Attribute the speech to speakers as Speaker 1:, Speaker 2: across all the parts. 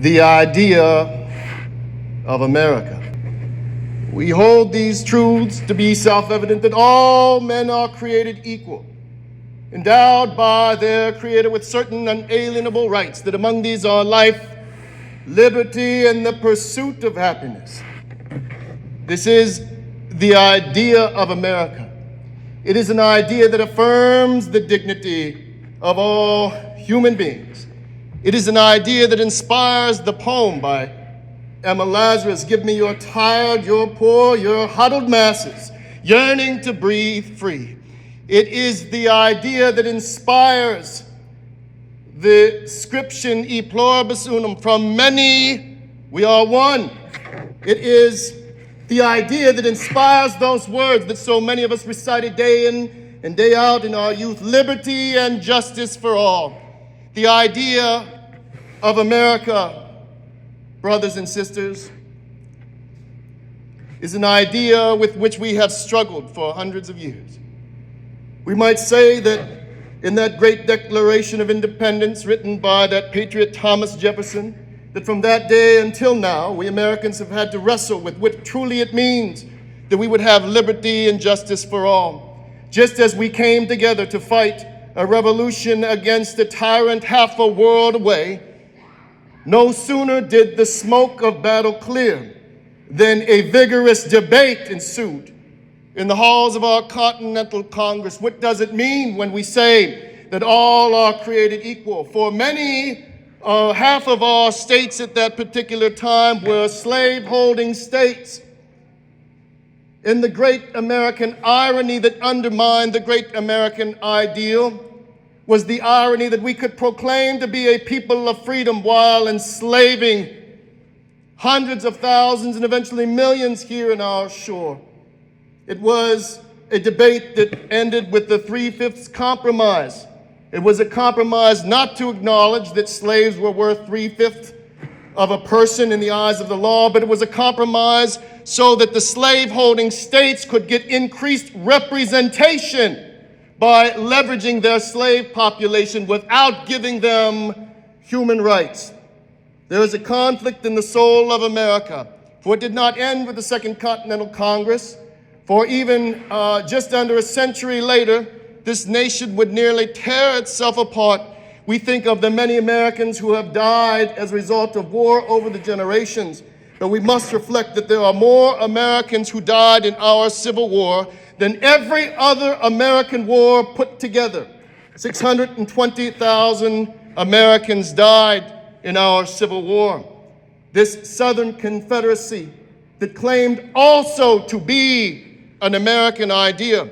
Speaker 1: the idea of America. We hold these truths to be self-evident, that all men are created equal, endowed by their Creator with certain unalienable rights, that among these are life, liberty, and the pursuit of happiness. This is the idea of America. It is an idea that affirms the dignity of all human beings. It is an idea that inspires the poem by Emma Lazarus, "Give me your tired, your poor, your huddled masses, yearning to breathe free." It is the idea that inspires the scription "E pluribus unum," from many we are one. It is the idea that inspires those words that so many of us recited day in and day out in our youth: liberty and justice for all. The idea of America, brothers and sisters, is an idea with which we have struggled for hundreds of years. We might say that in that great Declaration of Independence written by that patriot Thomas Jefferson, that from that day until now, we Americans have had to wrestle with what truly it means that we would have liberty and justice for all. Just as we came together to fight a revolution against a tyrant half a world away, no sooner did the smoke of battle clear than a vigorous debate ensued in the halls of our Continental Congress. What does it mean when we say that all are created equal? For many, half of our states at that particular time were slave-holding states. In the great American irony that undermined the great American ideal was the irony that we could proclaim to be a people of freedom while enslaving hundreds of thousands and eventually millions here in our shore. It was a debate that ended with the 3/5 compromise. It was a compromise not to acknowledge that slaves were worth 3/5 of a person in the eyes of the law, but it was a compromise so that the slave-holding states could get increased representation by leveraging their slave population without giving them human rights. There is a conflict in the soul of America, for it did not end with the Second Continental Congress, for even just under a century later, this nation would nearly tear itself apart. We think of the many Americans who have died as a result of war over the generations, but we must reflect that there are more Americans who died in our Civil War than every other American war put together. 620,000 Americans died in our Civil War. This Southern Confederacy that claimed also to be an American idea.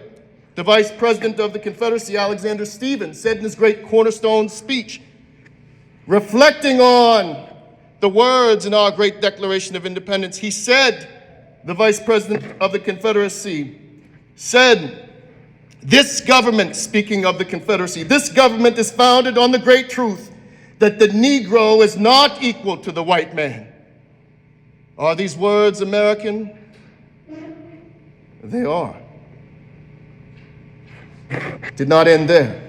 Speaker 1: The Vice President of the Confederacy, Alexander Stephens, said in his great Cornerstone speech, reflecting on the words in our great Declaration of Independence, he said, the Vice President of the Confederacy said, "This government," speaking of the Confederacy, "this government is founded on the great truth that the Negro is not equal to the white man." Are these words American? They are. Did not end there.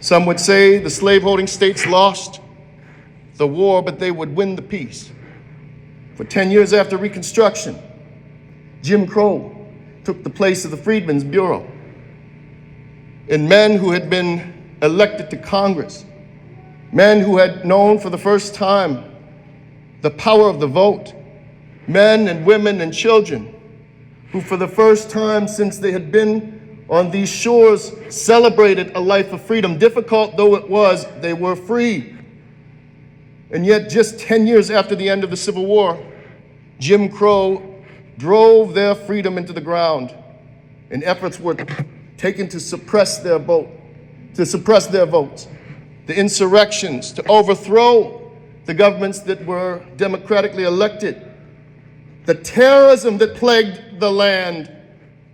Speaker 1: Some would say the slaveholding states lost the war, but they would win the peace. For 10 years after Reconstruction, Jim Crow took the place of the Freedmen's Bureau. And men who had been elected to Congress, men who had known for the first time the power of the vote, men and women and children who for the first time since they had been on these shores celebrated a life of freedom. Difficult though it was, they were free. And yet just 10 years after the end of the Civil War, Jim Crow drove their freedom into the ground, and efforts were taken to suppress their votes, the insurrections, to overthrow the governments that were democratically elected, the terrorism that plagued the land,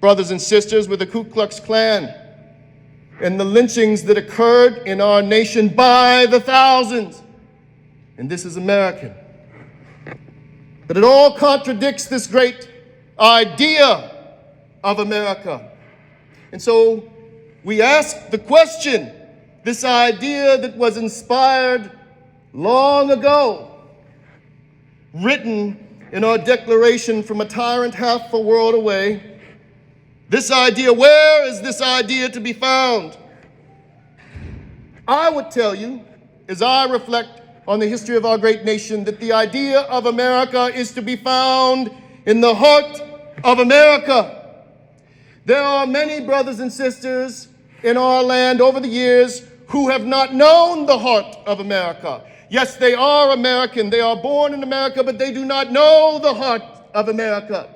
Speaker 1: brothers and sisters, with the Ku Klux Klan, and the lynchings that occurred in our nation by the thousands. And this is American. But it all contradicts this great idea of America. And so we ask the question, this idea that was inspired long ago, written in our declaration from a tyrant half a world away. This idea, where is this idea to be found? I would tell you, as I reflect on the history of our great nation, that the idea of America is to be found in the heart of America. There are many brothers and sisters in our land over the years who have not known the heart of America. Yes, they are American. They are born in America, but they do not know the heart of America.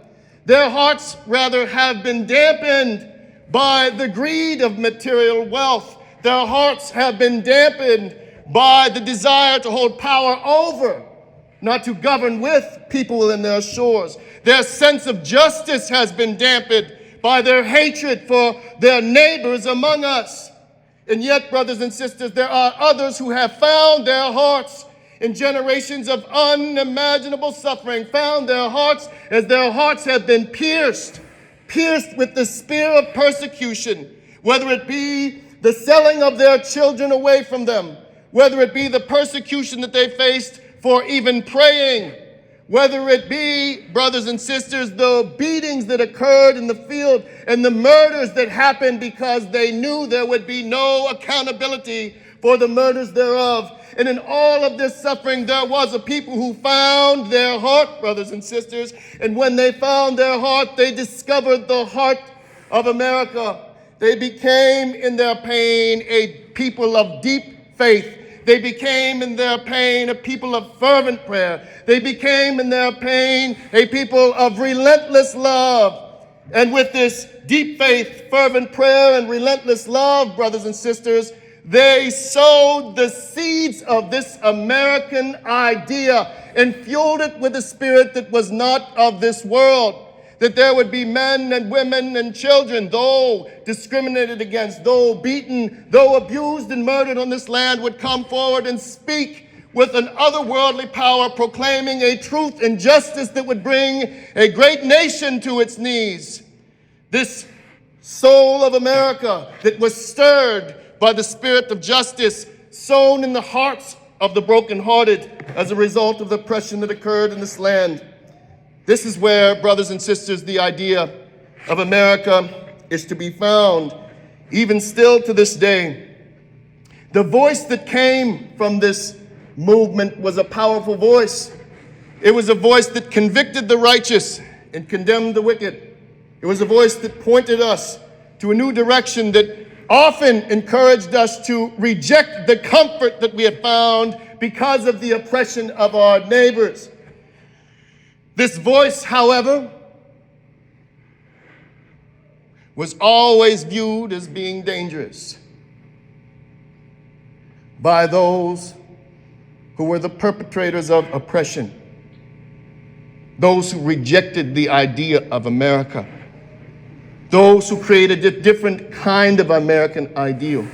Speaker 1: Their hearts, rather, have been dampened by the greed of material wealth. Their hearts have been dampened by the desire to hold power over, not to govern with people within their shores. Their sense of justice has been dampened by their hatred for their neighbors among us. And yet, brothers and sisters, there are others who have found their hearts in generations of unimaginable suffering, found their hearts as their hearts have been pierced with the spear of persecution, whether it be the selling of their children away from them, whether it be the persecution that they faced for even praying, whether it be, brothers and sisters, the beatings that occurred in the field and the murders that happened because they knew there would be no accountability for the murders thereof. And in all of this suffering, there was a people who found their heart, brothers and sisters. And when they found their heart, they discovered the heart of America. They became in their pain a people of deep faith. They became in their pain a people of fervent prayer. They became in their pain a people of relentless love. And with this deep faith, fervent prayer, and relentless love, brothers and sisters, they sowed the seeds of this American idea and fueled it with a spirit that was not of this world. That there would be men and women and children, though discriminated against, though beaten, though abused and murdered on this land, would come forward and speak with an otherworldly power, proclaiming a truth and justice that would bring a great nation to its knees. This soul of America that was stirred by the spirit of justice, sown in the hearts of the brokenhearted as a result of the oppression that occurred in this land. This is where, brothers and sisters, the idea of America is to be found, even still to this day. The voice that came from this movement was a powerful voice. It was a voice that convicted the righteous and condemned the wicked. It was a voice that pointed us to a new direction, that often encouraged us to reject the comfort that we had found because of the oppression of our neighbors. This voice, however, was always viewed as being dangerous by those who were the perpetrators of oppression, those who rejected the idea of America, those who created a different kind of American ideal,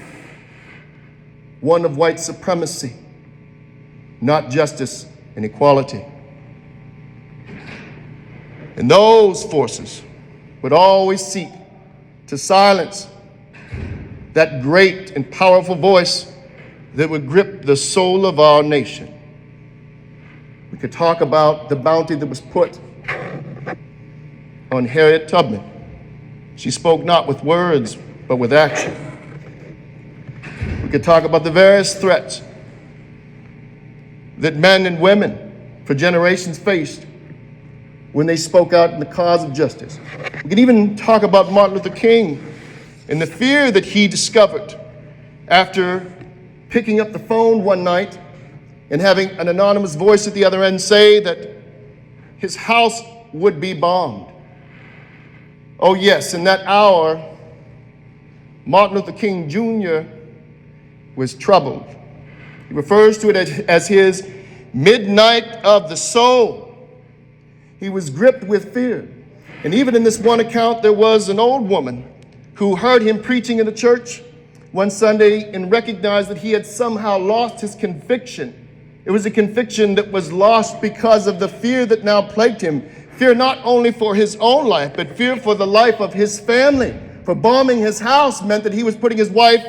Speaker 1: one of white supremacy, not justice and equality. And those forces would always seek to silence that great and powerful voice that would grip the soul of our nation. We could talk about the bounty that was put on Harriet Tubman. She spoke not with words, but with action. We could talk about the various threats that men and women for generations faced when they spoke out in the cause of justice. We could even talk about Martin Luther King and the fear that he discovered after picking up the phone one night and having an anonymous voice at the other end say that his house would be bombed. Oh yes, in that hour, Martin Luther King Jr. was troubled. He refers to it as his midnight of the soul. He was gripped with fear. And even in this one account, there was an old woman who heard him preaching in the church one Sunday and recognized that he had somehow lost his conviction. It was a conviction that was lost because of the fear that now plagued him. Fear not only for his own life, but fear for the life of his family. For bombing his house meant that he was putting his wife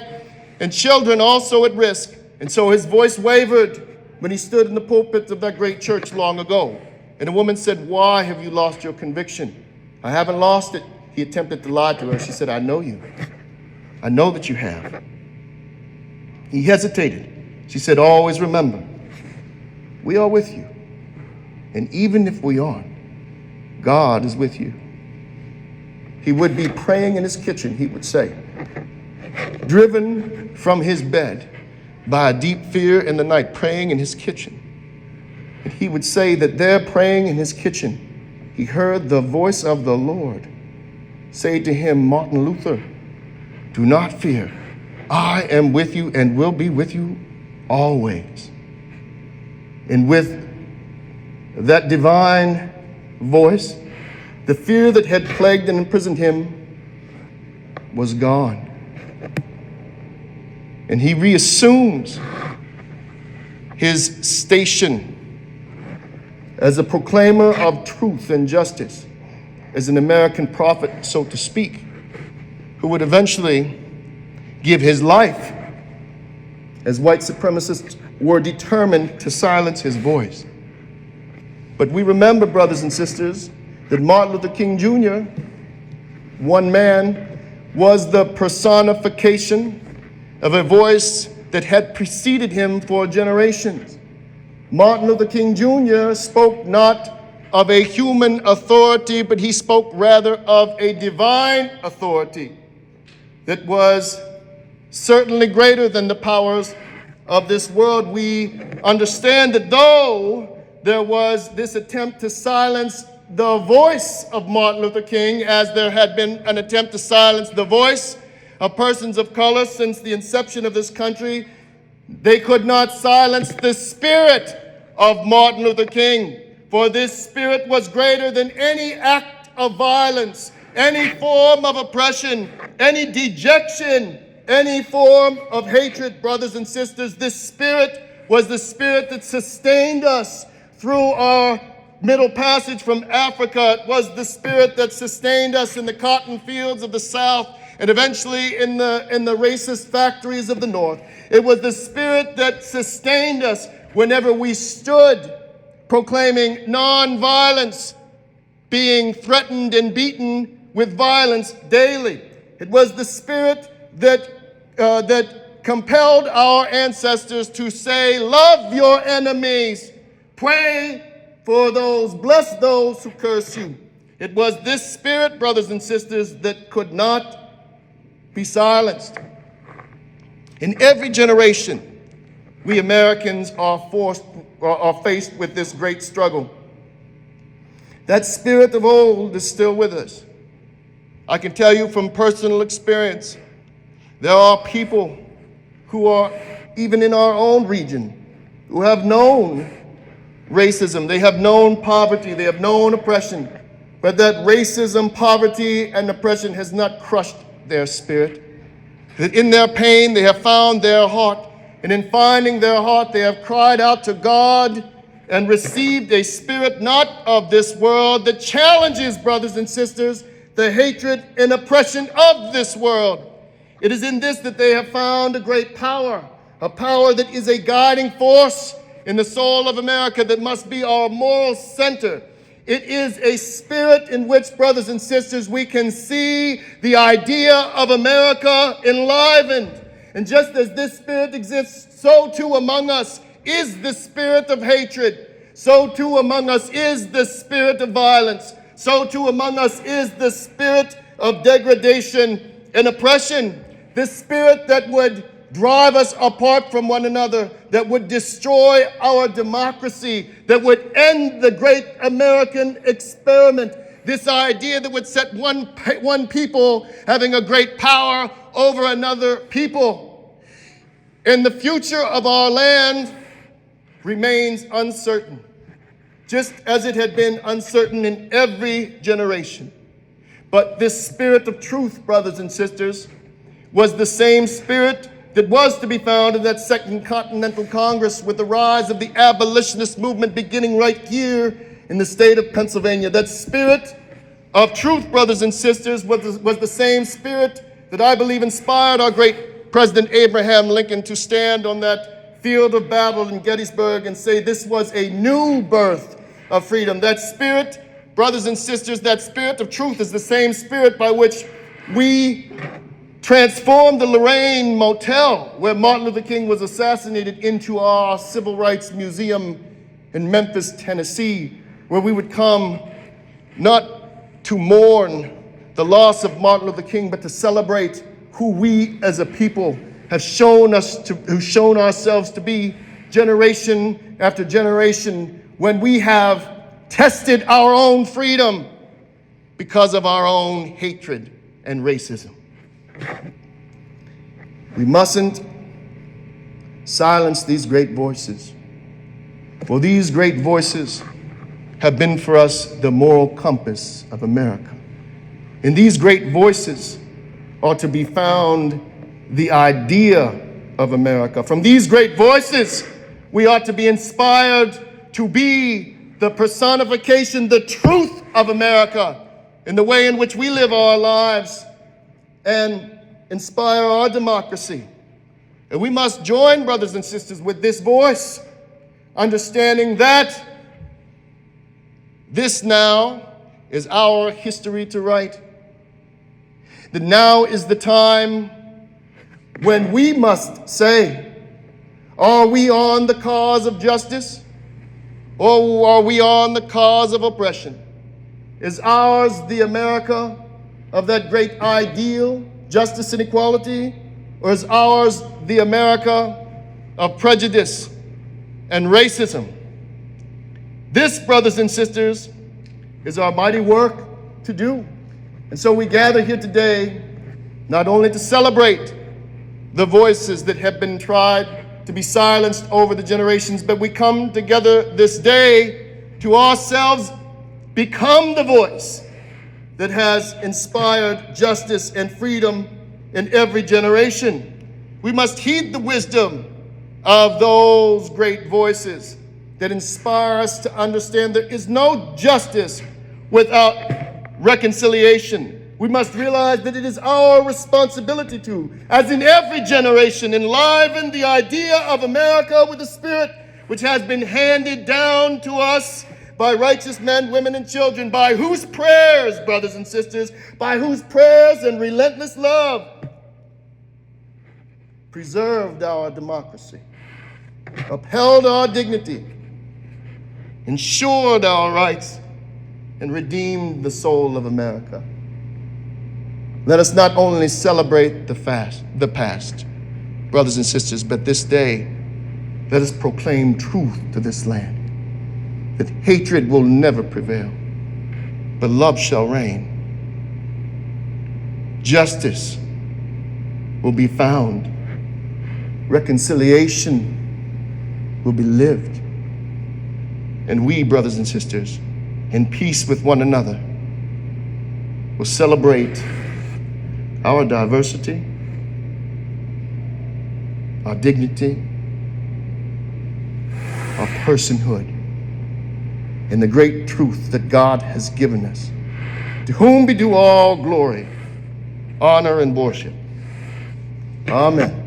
Speaker 1: and children also at risk. And so his voice wavered. when he stood in the pulpit of that great church long ago. And a woman said, "Why have you lost your conviction?" "I haven't lost it." He attempted to lie to her. She said, "I know you. I know that you have." He hesitated. She said, "Always remember, we are with you. And even if we aren't, God is with you." He would be praying in his kitchen, he would say, driven from his bed by a deep fear in the night, praying in his kitchen. And he would say that there, praying in his kitchen, he heard the voice of the Lord say to him, "Martin Luther, do not fear. I am with you and will be with you always." And with that divine voice, the fear that had plagued and imprisoned him was gone. And he reassumes his station as a proclaimer of truth and justice, as an American prophet, so to speak, who would eventually give his life as white supremacists were determined to silence his voice. But we remember, brothers and sisters, that Martin Luther King Jr., one man, was the personification of a voice that had preceded him for generations. Martin Luther King Jr. spoke not of a human authority, but he spoke rather of a divine authority that was certainly greater than the powers of this world. We understand that though there was this attempt to silence the voice of Martin Luther King, as there had been an attempt to silence the voice of persons of color since the inception of this country, they could not silence the spirit of Martin Luther King. For this spirit was greater than any act of violence, any form of oppression, any dejection, any form of hatred, brothers and sisters. This spirit was the spirit that sustained us through our Middle Passage from Africa. It was the spirit that sustained us in the cotton fields of the South and eventually in the racist factories of the North. It was the spirit that sustained us whenever we stood proclaiming nonviolence, being threatened and beaten with violence daily. It was the spirit that compelled our ancestors to say, "Love your enemies, pray for those, bless those who curse you." It was this spirit, brothers and sisters, that could not be silenced. In every generation, we Americans are faced with this great struggle. That spirit of old is still with us. I can tell you from personal experience, there are people who are, even in our own region, who have known racism, they have known poverty, they have known oppression, but that racism, poverty, and oppression has not crushed their spirit. That in their pain, they have found their heart, and in finding their heart, they have cried out to God and received a spirit not of this world that challenges, brothers and sisters, the hatred and oppression of this world. It is in this that they have found a great power, a power that is a guiding force in the soul of America, that must be our moral center. It is a spirit in which, brothers and sisters, we can see the idea of America enlivened. And just as this spirit exists, so too among us is the spirit of hatred. So too among us is the spirit of violence. So too among us is the spirit of degradation and oppression. This spirit that would drive us apart from one another, that would destroy our democracy, that would end the great American experiment. This idea that would set one people having a great power over another people. And the future of our land remains uncertain, just as it had been uncertain in every generation. But this spirit of truth, brothers and sisters, was the same spirit that was to be found in that Second Continental Congress with the rise of the abolitionist movement beginning right here in the state of Pennsylvania. That spirit of truth, brothers and sisters, was the same spirit that I believe inspired our great President Abraham Lincoln to stand on that field of battle in Gettysburg and say this was a new birth of freedom. That spirit, brothers and sisters, that spirit of truth is the same spirit by which we transformed the Lorraine Motel, where Martin Luther King was assassinated, into our Civil Rights Museum in Memphis, Tennessee, where we would come not to mourn the loss of Martin Luther King, but to celebrate who we as a people have shown ourselves to be generation after generation, when we have tested our own freedom because of our own hatred and racism. We mustn't silence these great voices, for these great voices have been for us the moral compass of America. In these great voices are to be found the idea of America. From these great voices, we ought to be inspired to be the personification, the truth of America in the way in which we live our lives and inspire our democracy. And we must join, brothers and sisters, with this voice, understanding that this now is our history to write. That now is the time when we must say, are we on the cause of justice, or are we on the cause of oppression? Is ours the America of that great ideal, justice and equality, or is ours the America of prejudice and racism? This, brothers and sisters, is our mighty work to do. And so we gather here today not only to celebrate the voices that have been tried to be silenced over the generations, but we come together this day to ourselves become the voice that has inspired justice and freedom in every generation. We must heed the wisdom of those great voices that inspire us to understand there is no justice without reconciliation. We must realize that it is our responsibility to, as in every generation, enliven the idea of America with a spirit which has been handed down to us by righteous men, women, and children, by whose prayers, brothers and sisters, by whose prayers and relentless love preserved our democracy, upheld our dignity, ensured our rights, and redeemed the soul of America. Let us not only celebrate the past, brothers and sisters, but this day, let us proclaim truth to this land, that hatred will never prevail, but love shall reign. Justice will be found. Reconciliation will be lived. And we, brothers and sisters, in peace with one another, will celebrate our diversity, our dignity, our personhood, and the great truth that God has given us, to whom be due all glory, honor, and worship. Amen.